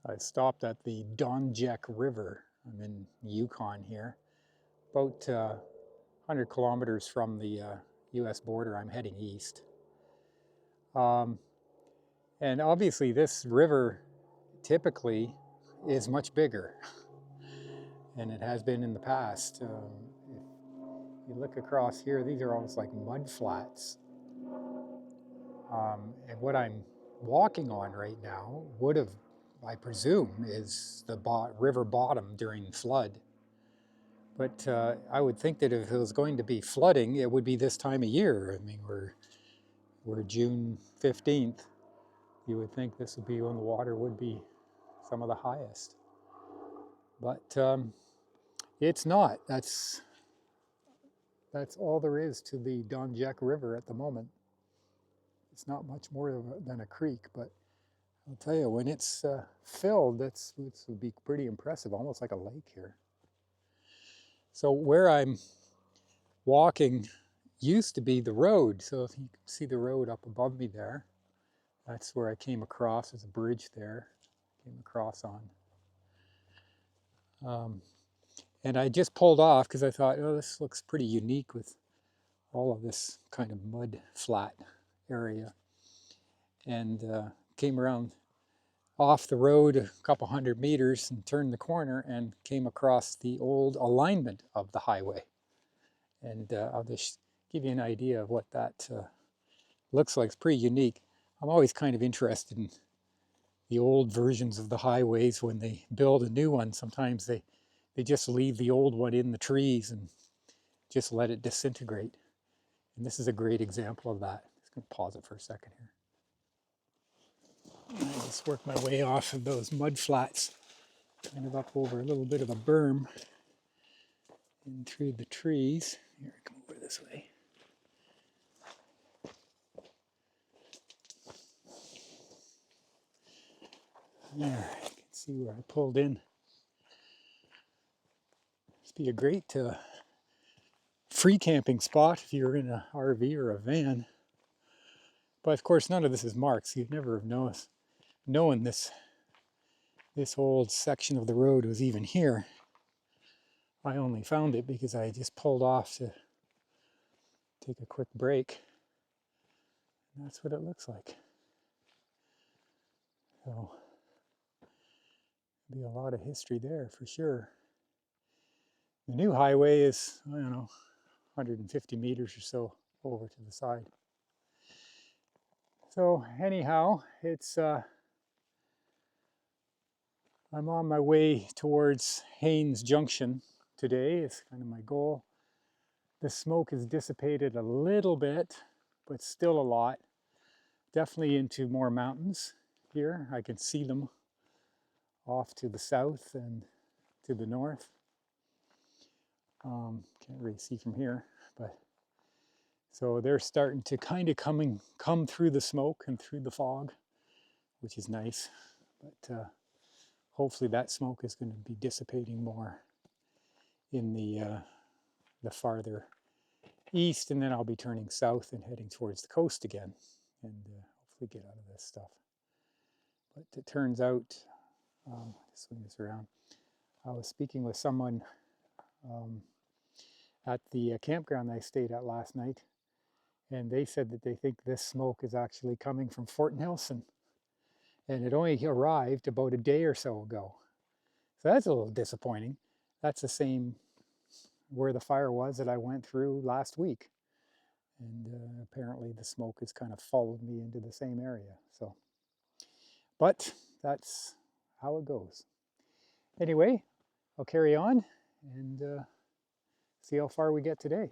I stopped at the Donjek River. I'm in Yukon here, about 100 kilometers from the US border. I'm heading east. Um, and obviously this river typically is much bigger and it has been in the past. If you look across here, these are almost like mud flats. And what I'm walking on right now would have, I presume, is the river bottom during flood. But I would think that if it was going to be flooding, it would be this time of year. I mean, we're June 15th. You would think this would be when the water would be some of the highest. But it's not. That's all there is to the Donjek River at the moment. It's not much more than a creek, but I'll tell you, when it's filled, it would be pretty impressive, almost like a lake here. So where I'm walking used to be the road. So if you can see the road up above me there, that's where I came across. There's a bridge there, came across on. And I just pulled off because I thought, oh, this looks pretty unique with all of this kind of mud flat area. And came around off the road a couple 100 meters and turned the corner and came across the old alignment of the highway. And I'll just give you an idea of what that looks like. It's pretty unique. I'm always kind of interested in the old versions of the highways. When they build a new one, sometimes they just leave the old one in the trees and just let it disintegrate. And this is a great example of that. I'm just going to pause it for a second here. I just work my way off of those mud flats, kind of up over a little bit of a berm and through the trees. Here, come over this way. There, you can see where I pulled in. Must be a great free camping spot if you're in a RV or a van. But of course, none of this is marked, so you'd never have known this old section of the road was even here. I only found it because I just pulled off to take a quick break. And that's what it looks like. So, be a lot of history there for sure. The new highway is, I don't know, 150 meters or so over to the side. So anyhow, it's I'm on my way towards Haines Junction today. It's kind of my goal. The smoke has dissipated a little bit, but still a lot. Definitely into more mountains here. I can see them off to the south and to the north. Can't really see from here, but so they're starting to kind of come through the smoke and through the fog, which is nice. But hopefully that smoke is going to be dissipating more in the farther east, and then I'll be turning south and heading towards the coast again, and hopefully get out of this stuff. But it turns out, just swing this around, I was speaking with someone at the campground I stayed at last night, and they said that they think this smoke is actually coming from Fort Nelson, and it only arrived about a day or so ago. So that's a little disappointing. That's the same where the fire was that I went through last week. And apparently the smoke has kind of followed me into the same area. So, but that's how it goes. Anyway, I'll carry on and see how far we get today.